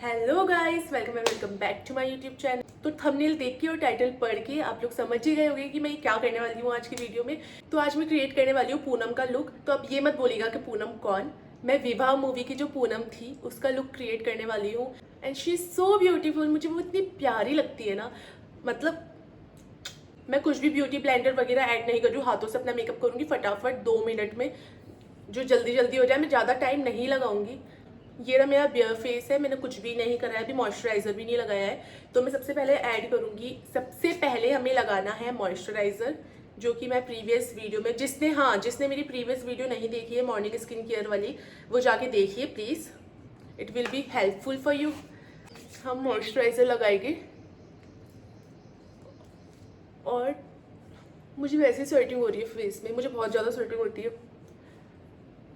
Hello guys, welcome back to my YouTube channel. तो thumbnail देख के और टाइटल पढ़ के आप लोग समझ ही गए होंगे कि मैं क्या करने वाली हूँ आज की वीडियो में। तो आज मैं क्रिएट करने वाली हूँ पूनम का लुक। तो अब ये मत बोलिएगा कि पूनम कौन, मैं विवाह मूवी की जो पूनम थी उसका लुक क्रिएट करने वाली हूँ। And she is so beautiful, मुझे वो इतनी प्यारी लगती है ना। मतलब मैं कुछ भी ब्यूटी ब्लेंडर वगैरह ऐड नहीं कर रही हूँ, हाथों से अपना मेकअप करूँगी फटाफट 2 मिनट में, जो जल्दी जल्दी हो जाए। मैं ज़्यादा टाइम नहीं लगाऊंगी। ये रहा मेरा बियर फेस है, मैंने कुछ भी नहीं करा है, अभी मॉइस्चराइज़र भी नहीं लगाया है। तो मैं सबसे पहले ऐड करूँगी, सबसे पहले हमें लगाना है मॉइस्चराइज़र, जो कि मैं प्रीवियस वीडियो में जिसने मेरी प्रीवियस वीडियो नहीं देखी है मॉर्निंग स्किन केयर वाली, वो जाके देखिए please, it will be helpful for you. हम मॉइस्चराइज़र लगाएंगे और मुझे वैसे ही स्वेटिंग हो रही है फेस में, मुझे बहुत ज़्यादा स्वेटिंग होती है।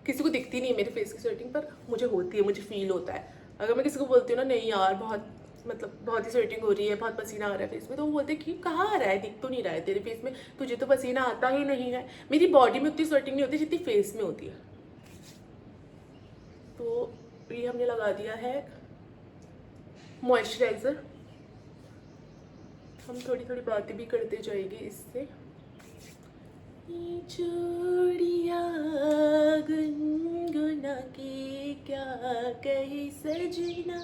किसी को दिखती नहीं है मेरे फेस की स्वेटिंग, पर मुझे होती है, मुझे फील होता है। अगर मैं किसी को बोलती हूँ ना, नहीं यार बहुत ही स्वेटिंग हो रही है, बहुत पसीना आ रहा है फेस में, तो वो बोलते हैं कि कहाँ आ रहा है, दिख तो नहीं रहा है तेरे फेस में, तुझे तो पसीना आता ही नहीं है। मेरी बॉडी में उतनी स्वेटिंग नहीं होती जितनी फेस में होती है। तो ये हमने लगा दिया है मॉइस्चराइज़र। हम थोड़ी थोड़ी बातें भी करते जाएंगे इससे। चूड़िया गुनगुना के क्या कही सजना।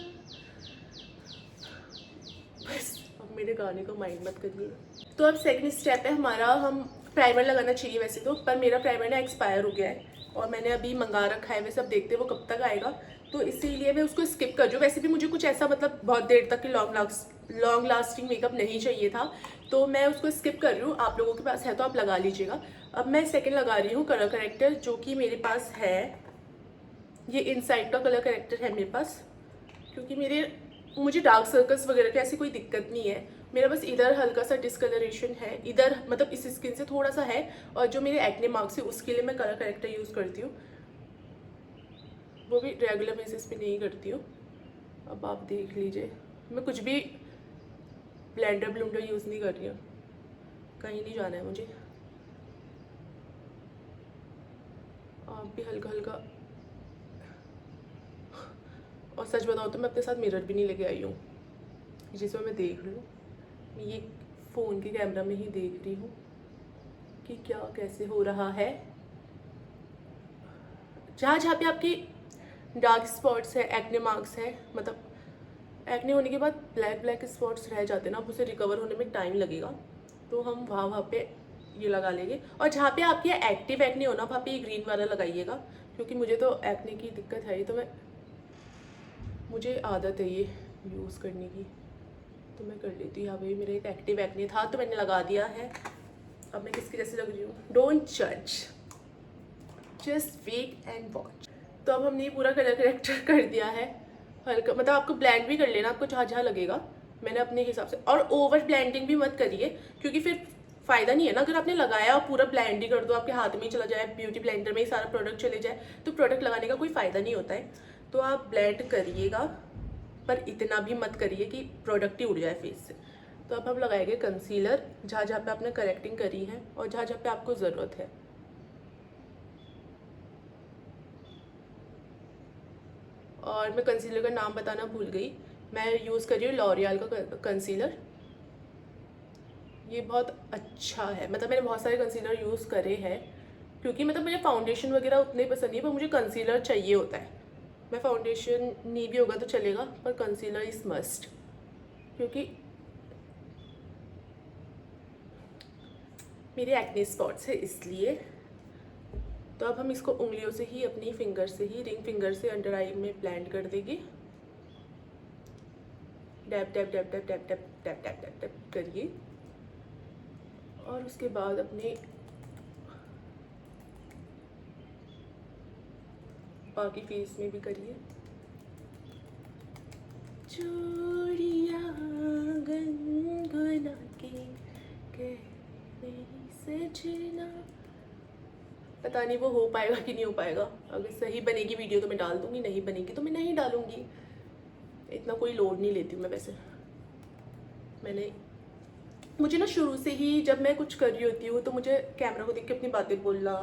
बस अब मेरे गाने को माइंड मत करिए। तो अब सेकंड स्टेप है हमारा, हम प्राइमर लगाना चाहिए वैसे तो, पर मेरा प्राइमर ना एक्सपायर हो गया है और मैंने अभी मंगा रखा है। वैसे अब देखते हैं वो कब तक आएगा, तो इसीलिए मैं उसको स्किप कर रही हूँ। वैसे भी मुझे कुछ ऐसा मतलब बहुत देर तक की लॉन्ग लास्टिंग मेकअप नहीं चाहिए था, तो मैं उसको स्किप कर रही हूँ। आप लोगों के पास है तो आप लगा लीजिएगा। अब मैं सेकेंड लगा रही हूँ कलर करेक्टर, जो कि मेरे पास है, ये इनसाइड का कलर करेक्टर है मेरे पास, क्योंकि मुझे डार्क सर्कल्स वगैरह की ऐसी कोई दिक्कत नहीं है। मेरा बस इधर हल्का सा डिस्कलरेशन है, इधर मतलब इस स्किन से थोड़ा सा है, और जो मेरे एक्ने मार्क्स है उसके लिए मैं कलर करेक्टर यूज़ करती हूँ, वो भी रेगुलर बेसिस पे नहीं करती हूँ। अब आप देख लीजिए, मैं कुछ भी ब्लेंडर यूज़ नहीं कर रही हूँ, कहीं नहीं जाना है मुझे। आप भी हल्का हल्का, और सच बताओ तो मैं अपने साथ मिरर भी नहीं लेके आई हूँ जिसमें मैं देख लूँ। ये फ़ोन के कैमरा में ही देख रही हूँ कि क्या कैसे हो रहा है। जहाँ जहाँ पे आपकी डार्क स्पॉट्स है, एक्ने मार्क्स है, मतलब एक्ने होने के बाद ब्लैक ब्लैक स्पॉट्स रह जाते हैं ना, अब उसे रिकवर होने में टाइम लगेगा, तो हम वहाँ पे ये लगा लेंगे। और जहाँ पे आपकी एक्टिव एक्ने हो ना, वहाँ पे ये ग्रीन वाला लगाइएगा, क्योंकि मुझे तो एक्ने की दिक्कत है ही, तो मुझे आदत है ये यूज़ करने की, तो मैं कर लेती हूँ। यहाँ पे मेरा एक एक्टिव एक्ने था तो मैंने लगा दिया है। अब मैं किसकी जैसे लग रही हूँ, डोंट जज, जस्ट वेट एंड वॉच। तो अब हमने ये पूरा कलर करेक्टर कर दिया है हल्का, मतलब आपको ब्लेंड भी कर लेना, आपको जहाँ जहाँ लगेगा, मैंने अपने हिसाब से। और ओवर ब्लेंडिंग भी मत करिए, क्योंकि फिर फ़ायदा नहीं है ना। अगर आपने लगाया और पूरा ब्लेंड ही कर दो, आपके हाथ में ही चला जाए, ब्यूटी ब्लेंडर में ही सारा प्रोडक्ट चले जाए, तो प्रोडक्ट लगाने का कोई फ़ायदा नहीं होता है। तो आप ब्लेंड करिएगा, पर इतना भी मत करिए कि प्रोडक्ट ही उड़ जाए फेस से। तो अब हम लगाएंगे कंसीलर, जहाँ जहाँ पे आपने करेक्टिंग करी है और जहाँ जहाँ पे आपको ज़रूरत है। और मैं कंसीलर का नाम बताना भूल गई, मैं यूज़ कर रही हूँ लॉरियल का कंसीलर। ये बहुत अच्छा है, मतलब मैंने बहुत सारे कंसीलर यूज़ करे हैं, क्योंकि मतलब मुझे फाउंडेशन वगैरह उतने पसंद नहीं है, पर मुझे कंसीलर चाहिए होता है। मैं फाउंडेशन नहीं भी होगा तो चलेगा, पर कंसीलर इज़ मस्ट, क्योंकि मेरे एक्ने स्पॉट्स है इसलिए। तो अब हम इसको उंगलियों से ही, अपनी फिंगर से ही, रिंग फिंगर से अंडर आई में ब्लेंड कर देंगे। Dab dab dab dab dab dab dab dab dab dab करिए, और उसके बाद अपने बाकी फेस में भी करिए। चूड़ियाँ गुनगुना के कहते सजना। पता नहीं वो हो पाएगा कि नहीं हो पाएगा। अगर सही बनेगी वीडियो तो मैं डाल दूँगी, नहीं बनेगी तो मैं नहीं डालूँगी। इतना कोई लोड नहीं लेती हूँ मैं वैसे। मुझे ना शुरू से ही जब मैं कुछ कर रही होती हूँ तो मुझे कैमरा को देख के अपनी बातें बोलना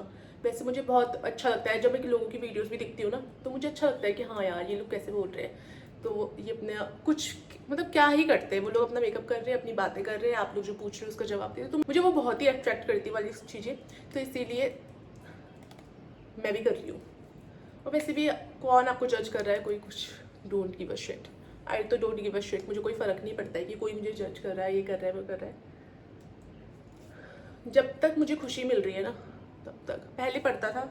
वैसे मुझे बहुत अच्छा लगता है। जब मैं लोगों की वीडियोस भी दिखती हूँ ना, तो मुझे अच्छा लगता है कि हाँ यार, ये लोग कैसे बोल रहे हैं। तो ये अपने कुछ मतलब क्या ही करते हैं वो लोग, अपना मेकअप कर रहे हैं, अपनी बातें कर रहे हैं, आप लोग जो पूछ रहे हो उसका जवाब दे रहे हो। तो मुझे वो बहुत ही अट्रैक्ट करती वाली चीज़ें, तो इसीलिए मैं भी कर रही हूँ। और वैसे भी कौन आपको जज कर रहा है, कोई कुछ, डोंट गिव अ शिट। आई तो डोंट गिव अ शिट, मुझे कोई फ़र्क नहीं पड़ता है कि कोई मुझे जज कर रहा है, ये कर रहा है, वो कर रहा है। जब तक मुझे खुशी मिल रही है ना तब तक। पहले पड़ता था,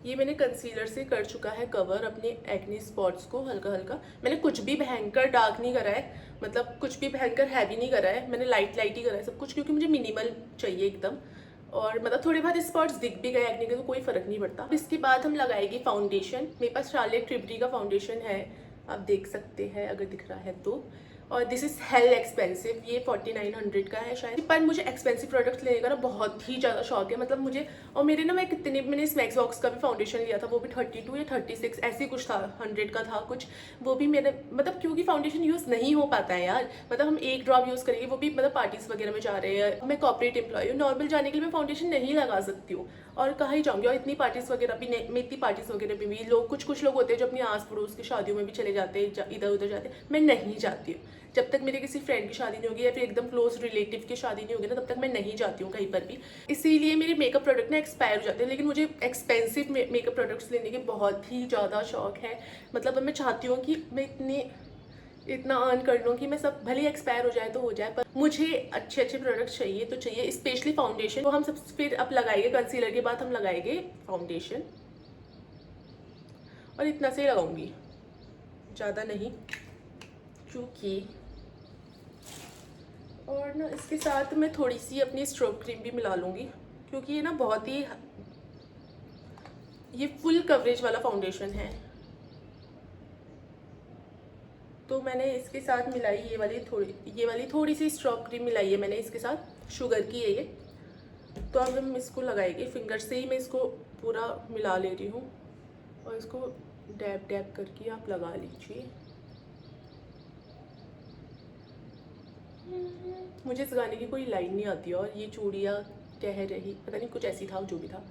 ये मैंने कंसीलर से कर चुका है कवर अपने एक्ने स्पॉट्स को हल्का हल्का। मैंने कुछ भी भयंकर डार्क नहीं करा है, मतलब कुछ भी भयंकर हैवी नहीं करा है, मैंने लाइट लाइट ही करा है सब कुछ, क्योंकि मुझे मिनिमल चाहिए एकदम। और मतलब थोड़े बहुत स्पॉट्स दिख भी गए एक्ने के तो कोई फर्क नहीं पड़ता। इसके बाद हम लगाएंगे फाउंडेशन। मेरे पास शार्लेट टिल्बरी का फाउंडेशन है, आप देख सकते हैं अगर दिख रहा है तो। और दिस इज़ हेल एक्सपेंसिव, ये 4900 का है शायद। पर मुझे एक्सपेंसिव प्रोडक्ट्स लेने का ना बहुत ही ज़्यादा शौक है, मतलब मुझे। और मेरे ना, मैं कितने, मैंने स्मैक्स बॉक्स का भी फाउंडेशन लिया था, वो भी 32 या 36 ऐसे कुछ था, 100 का था कुछ। वो भी मेरे मतलब, क्योंकि फाउंडेशन यूज़ नहीं हो पाता है यार, मतलब हम एक ड्रॉप यूज़ करेंगे, वो भी मतलब पार्टीज़ वगैरह में जा रहे हैं। मैं कॉर्पोरेट एम्प्लॉय हूँ, नॉर्मल जाने के लिए मैं फाउंडेशन नहीं लगा सकती हूँ, और कहाँ ही जाऊँगी। और इतनी पार्टीज़ वगैरह भी नहीं, मैं इतनी पार्टीज़ वगैरह में भी लोग कुछ लोग होते हैं जो अपनी आस पड़ोस की शादियों में भी चले जाते हैं, इधर उधर जाते हैं। मैं नहीं जाती हूँ, जब तक मेरे किसी फ्रेंड की शादी नहीं होगी या फिर एकदम क्लोज रिलेटिव की शादी नहीं होगी ना, तब तक मैं नहीं जाती हूँ कहीं पर भी। इसीलिए मेरे मेकअप प्रोडक्ट ना एक्सपायर हो जाते हैं। लेकिन मुझे एक्सपेंसिव मेकअप प्रोडक्ट्स लेने के बहुत ही ज़्यादा शौक है। मतलब मैं चाहती हूँ कि मैं इतना अर्न कर लूँ कि मैं सब, भले एक्सपायर हो जाए तो हो जाए, पर मुझे अच्छे अच्छे प्रोडक्ट्स चाहिए तो चाहिए, स्पेशली फाउंडेशन। तो हम सब फिर अब लगाएंगे, कंसीलर के बाद हम लगाएंगे फाउंडेशन, और इतना से लगाऊंगी, ज़्यादा नहीं, क्योंकि और ना इसके साथ मैं थोड़ी सी अपनी स्ट्रोक क्रीम भी मिला लूँगी, क्योंकि ये ना बहुत ही, ये फुल कवरेज वाला फाउंडेशन है। तो मैंने इसके साथ मिलाई ये वाली थोड़ी सी स्ट्रोक क्रीम मिलाई है मैंने इसके साथ, शुगर की है ये। तो अब हम इसको लगाएंगे, फिंगर से ही मैं इसको पूरा मिला ले रही हूँ, और इसको डैब डैब करके आप लगा लीजिए। मुझे इस गाने की कोई लाइन नहीं आती, और ये चूड़ियाँ कह रही, पता नहीं कुछ ऐसी था, जो भी था,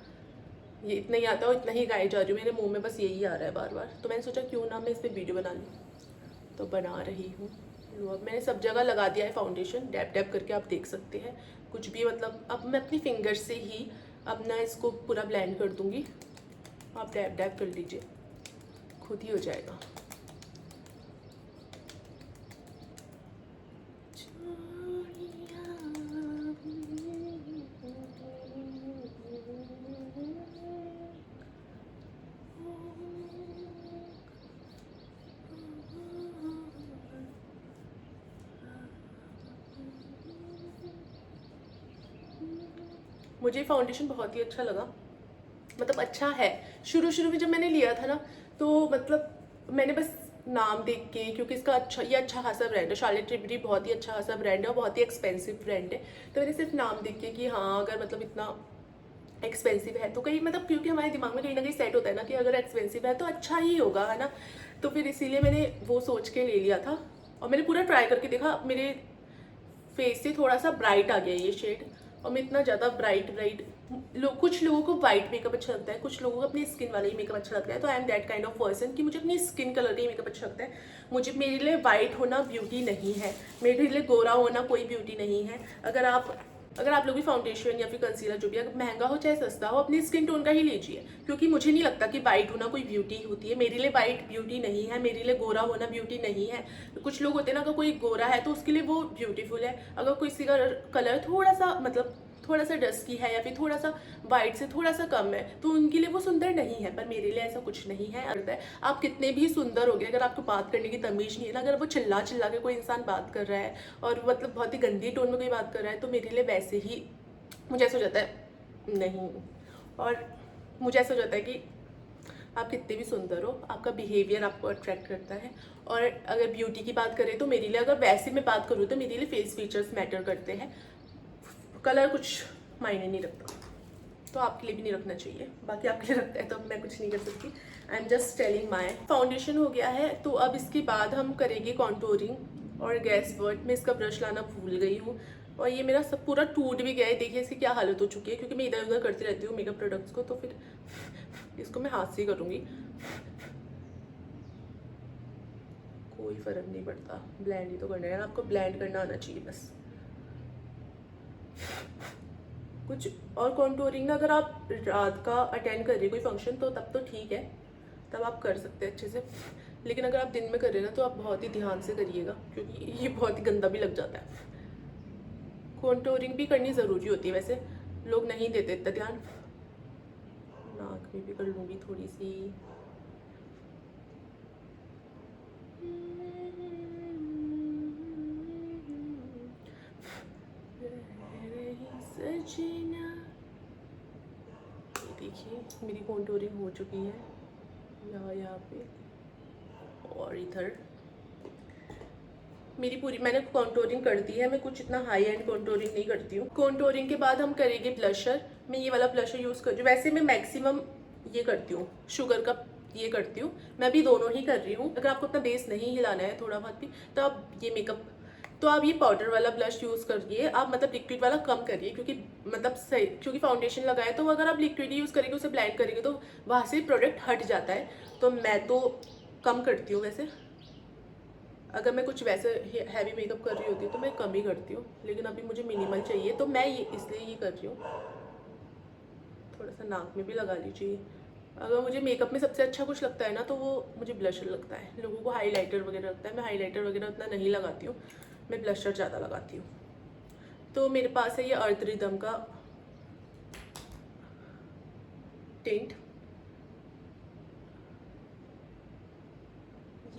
ये इतना ही आता है और इतना ही गाए जा रही हूँ, मेरे मुंह में बस यही आ रहा है बार बार। तो मैंने सोचा क्यों ना मैं इस पर वीडियो बना लूँ, तो बना रही हूँ। लो, अब मैंने सब जगह लगा दिया है फाउंडेशन, डैब डैब करके आप देख सकते हैं कुछ भी, मतलब अब मैं अपनी फिंगर से ही अपना इसको पूरा ब्लेंड कर दूँगी। आप डैब डैब कर लीजिए, खुद ही हो जाएगा। मुझे फाउंडेशन बहुत ही अच्छा लगा, मतलब अच्छा है। शुरू शुरू में जब मैंने लिया था ना, तो मतलब मैंने बस नाम देख के, क्योंकि इसका ये अच्छा खासा ब्रांड है, शार्लेट टिल्बरी बहुत ही अच्छा खासा ब्रांड है और बहुत ही एक्सपेंसिव ब्रांड है। तो मैंने सिर्फ नाम देख के कि हाँ, अगर मतलब इतना एक्सपेंसिव है तो कहीं, मतलब क्योंकि हमारे दिमाग में कहीं ना कहीं सेट होता है ना कि अगर एक्सपेंसिव है तो अच्छा ही होगा, है ना। तो फिर इसीलिए मैंने वो सोच के ले लिया था, और मैंने पूरा ट्राई करके देखा, मेरे फेस से थोड़ा सा ब्राइट आ गया ये शेड। और मैं इतना ज़्यादा ब्राइट कुछ लोगों को वाइट मेकअप अच्छा लगता है, कुछ लोगों को अपनी स्किन वाला ही मेकअप अच्छा लगता है। तो I am that kind of person कि मुझे अपनी स्किन कलर का ही मेकअप अच्छा लगता है। मेरे लिए वाइट होना ब्यूटी नहीं है, मेरे लिए गोरा होना कोई ब्यूटी नहीं है। अगर आप लोग भी फाउंडेशन या फिर कंसीलर जो भी, अगर महंगा हो चाहे सस्ता हो, अपनी स्किन टोन का ही लीजिए, क्योंकि मुझे नहीं लगता कि वाइट होना कोई ब्यूटी होती है। मेरे लिए वाइट ब्यूटी नहीं है, मेरे लिए गोरा होना ब्यूटी नहीं है। कुछ लोग होते हैं ना, अगर कोई गोरा है तो उसके लिए वो ब्यूटीफुल है, अगर किसी का कलर थोड़ा सा, मतलब थोड़ा सा डस्की है या फिर थोड़ा सा वाइट से थोड़ा सा कम है, तो उनके लिए वो सुंदर नहीं है। पर मेरे लिए ऐसा कुछ नहीं है। आप कितने भी सुंदर हो गए, अगर आपको बात करने की तमीज नहीं है ना, अगर वो चिल्ला चिल्ला के कोई इंसान बात कर रहा है और मतलब बहुत ही गंदी टोन में कोई बात कर रहा है, तो मेरे लिए वैसे ही मुझे ऐसा हो जाता है नहीं। और मुझे ऐसा हो जाता है कि आप कितने भी सुंदर हो, आपका बिहेवियर आपको अट्रैक्ट करता है। और अगर ब्यूटी की बात करें तो मेरे लिए, अगर वैसे मैं बात करूँ तो मेरे लिए फेस फीचर्स मैटर करते हैं, कलर कुछ मायने नहीं रखता। तो आपके लिए भी नहीं रखना चाहिए, बाकी आपके लिए रखता है तो मैं कुछ नहीं कर सकती। I am just telling my. Foundation हो गया है, तो अब इसके बाद हम करेंगे कॉन्टोरिंग और गैस वर्ड। मैं इसका ब्रश लाना भूल गई हूँ, और ये मेरा सब पूरा टूट भी गया है। देखिए इसकी क्या हालत हो चुकी है, क्योंकि मैं इधर उधर करती रहती हूँ मेकअप प्रोडक्ट्स को, तो फिर इसको मैं हाथ से ही करूँगी। कोई फ़र्क नहीं पड़ता, ब्लेंड ही तो करना है, आपको ब्लेंड करना आना चाहिए बस। कुछ और कॉन्टूरिंग अगर आप रात का अटेंड कर रहे हैं कोई फंक्शन तो तब तो ठीक है, तब आप कर सकते हैं अच्छे से। लेकिन अगर आप दिन में कर रहे हैं ना तो आप बहुत ही ध्यान से करिएगा, क्योंकि ये बहुत ही गंदा भी लग जाता है। कॉन्टूरिंग भी करनी ज़रूरी होती है, वैसे लोग नहीं देते इतना ध्यान। नाक में भी कर लूँगी थोड़ी सी। देखिए मेरी कॉन्टूरिंग हो चुकी है यहाँ पे, और इधर मेरी पूरी मैंने कॉन्टूरिंग कर दी है। मैं कुछ इतना हाई एंड कॉन्टूरिंग नहीं करती हूँ। कॉन्टूरिंग के बाद हम करेंगे ब्लशर। मैं ये वाला ब्लशर यूज़ कर रही हूँ, वैसे मैं मैक्सिमम ये करती हूँ, शुगर का ये करती हूँ। मैं भी दोनों ही कर रही हूँ। अगर आपको अपना बेस नहीं हिलाना है थोड़ा बहुत भी, तो आप ये मेकअप, तो आप ये पाउडर वाला ब्लश यूज़ करिए। आप मतलब लिक्विड वाला कम करिए, क्योंकि मतलब सही, क्योंकि फाउंडेशन लगाए तो अगर आप लिक्विड यूज़ करेंगे, उसे ब्लेंड करेंगे तो वहाँ से प्रोडक्ट हट जाता है। तो मैं तो कम करती हूँ वैसे। अगर मैं कुछ वैसे हैवी मेकअप कर रही होती हूँ तो मैं कम ही करती हूँ, लेकिन अभी मुझे मिनिमल चाहिए तो मैं ये इसलिए ये कर रही हूँ। थोड़ा सा नाक में भी लगा लीजिए। अगर मुझे मेकअप में सबसे अच्छा कुछ लगता है ना तो वो मुझे ब्लशर लगता है। लोगों को हाईलाइटर वगैरह लगता है, मैं हाईलाइटर वगैरह उतना नहीं लगाती हूँ, मैं ब्लशर ज़्यादा लगाती हूँ। तो मेरे पास है ये अर्थ रिदम का टिंट,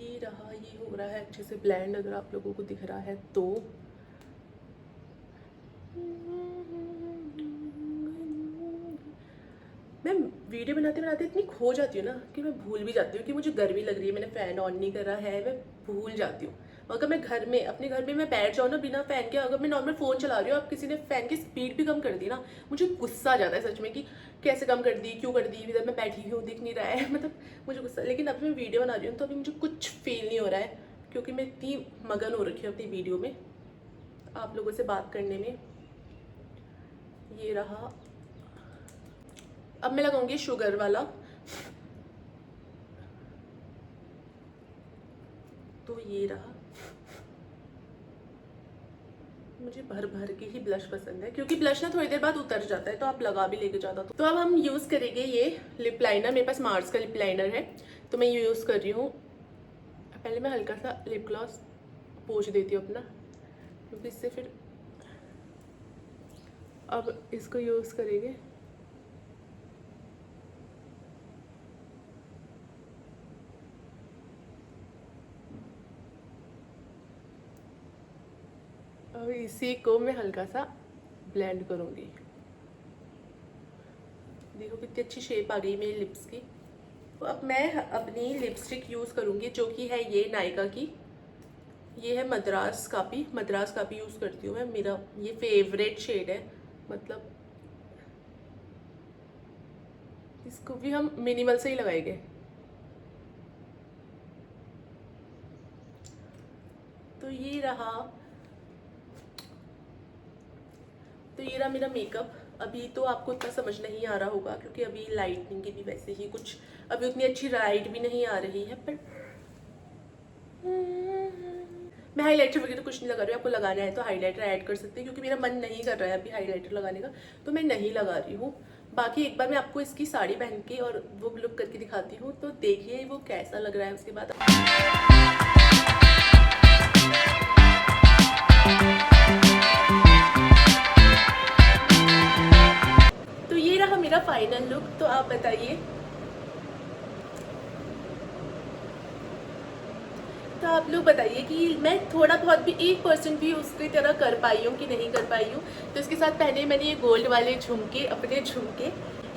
ये रहा, ये हो रहा है अच्छे से ब्लेंड, अगर आप लोगों को दिख रहा है तो। मैं वीडियो बनाते बनाते इतनी खो जाती हूँ ना कि मैं भूल भी जाती हूँ कि मुझे गर्मी लग रही है, मैंने फ़ैन ऑन नहीं करा है, मैं भूल जाती हूँ। अगर मैं घर में अपने घर में मैं बैठ जाऊँ ना बिना फ़ैन के, अगर मैं नॉर्मल फ़ोन चला रही हूँ, आप किसी ने फ़ैन की स्पीड भी कम कर दी ना, मुझे गुस्सा आ जाता है सच में कि कैसे कम कर दी, क्यों कर दी, इधर मैं बैठी हूँ दिख नहीं रहा है, मतलब मुझे गुस्सा। लेकिन अभी मैं वीडियो बना रही हूँ तो अभी मुझे कुछ फील नहीं हो रहा है, क्योंकि मैं इतनी मगन हो रखी हूँ अपनी वीडियो में, आप लोगों से बात करने में। ये रहा। अब मैं लगाऊंगी शुगर वाला, तो ये रहा। मुझे भर भर के ही ब्लश पसंद है, क्योंकि ब्लश ना थोड़ी देर बाद उतर जाता है, तो आप लगा भी लेके ज़्यादा। तो अब हम यूज़ करेंगे ये लिप लाइनर। मेरे पास मार्स का लिप लाइनर है, तो मैं ये यूज़ कर रही हूँ। पहले मैं हल्का सा लिप ग्लॉस पोंछ देती हूँ अपना, क्योंकि इससे फिर अब इसको यूज़ करेंगे। अब इसी को मैं हल्का सा ब्लेंड करूँगी। देखो कितनी अच्छी शेप आ गई मेरी लिप्स की। तो अब मैं अपनी लिपस्टिक यूज़ करूँगी, जो कि है ये नायका की, ये है Madras copy. Madras copy use करती हूँ मैं, मेरा ये फेवरेट शेड है। मतलब इसको भी हम मिनिमल से ही लगाएंगे। तो ये रहा, तो ये रहा मेरा मेकअप। अभी तो आपको इतना समझ नहीं आ रहा होगा, क्योंकि अभी लाइटनिंग की भी वैसे ही कुछ अभी उतनी अच्छी लाइट भी नहीं आ रही है, पर मैं हाइलाइटर वगैरह कुछ नहीं लगा रही हूँ। आपको लगाना है तो हाइलाइटर ऐड कर सकते हैं, क्योंकि मेरा मन नहीं कर रहा है अभी हाइलाइटर लगाने का, तो मैं नहीं लगा रही हूँ। बाकी एक बार मैं आपको इसकी साड़ी पहन के और वो लुक करके दिखाती हूँ, तो देखिए वो कैसा लग रहा है। उसके बाद तो ये रहा मेरा फाइनल लुक। तो आप बताइए, तो आप लोग बताइए कि मैं थोड़ा बहुत भी 1% भी उसकी तरह कर पाई हूँ कि नहीं कर पाई हूँ। तो इसके साथ पहने मैंने ये गोल्ड वाले झुमके, अपने झुमके,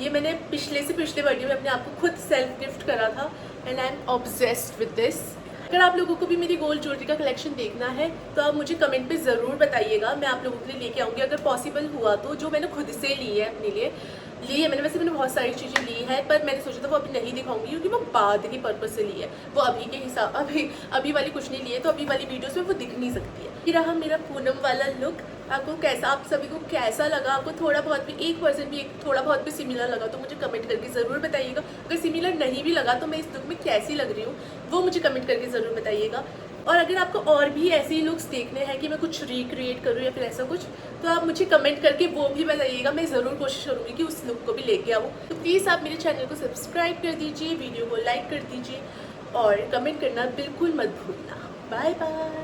ये मैंने पिछले से पिछले बर्थडे में अपने आप को खुद सेल्फ गिफ्ट करा था, and I am obsessed with this. अगर आप लोगों को भी मेरी गोल्ड ज्वेलरी का कलेक्शन देखना है तो आप मुझे कमेंट पे ज़रूर बताइएगा, मैं आप लोगों के लिए लेके आऊँगी अगर पॉसिबल हुआ तो। जो मैंने खुद से ली है अपने लिए ली है मैंने, वैसे मैंने बहुत सारी चीज़ें ली है, पर मैंने सोचा था वो अभी नहीं दिखाऊंगी, क्योंकि वो बाद की पर्पज़ से ली है, वो अभी के हिसाब अभी वाली कुछ नहीं ली है, तो अभी वाली वीडियोस में वो दिख नहीं सकती है। ये रहा मेरा पूनम वाला लुक। आपको कैसा, आप सभी को कैसा लगा? आपको थोड़ा बहुत भी 1% भी थोड़ा बहुत भी सिमिलर लगा तो मुझे कमेंट करके ज़रूर बताइएगा। अगर सिमिलर नहीं भी लगा तो मैं इस लुक में कैसी लग रही हूँ वो मुझे कमेंट करके ज़रूर बताइएगा। और अगर आपको और भी ऐसे ही लुक्स देखने हैं कि मैं कुछ रिक्रिएट करूँ या फिर ऐसा कुछ, तो आप मुझे कमेंट करके वो भी बताइएगा। मैं ज़रूर कोशिश करूँगी कि उस लुक को भी लेके आऊँ। तो प्लीज़ आप मेरे चैनल को सब्सक्राइब कर दीजिए, वीडियो को लाइक कर दीजिए और कमेंट करना बिल्कुल मत भूलना। Bye bye.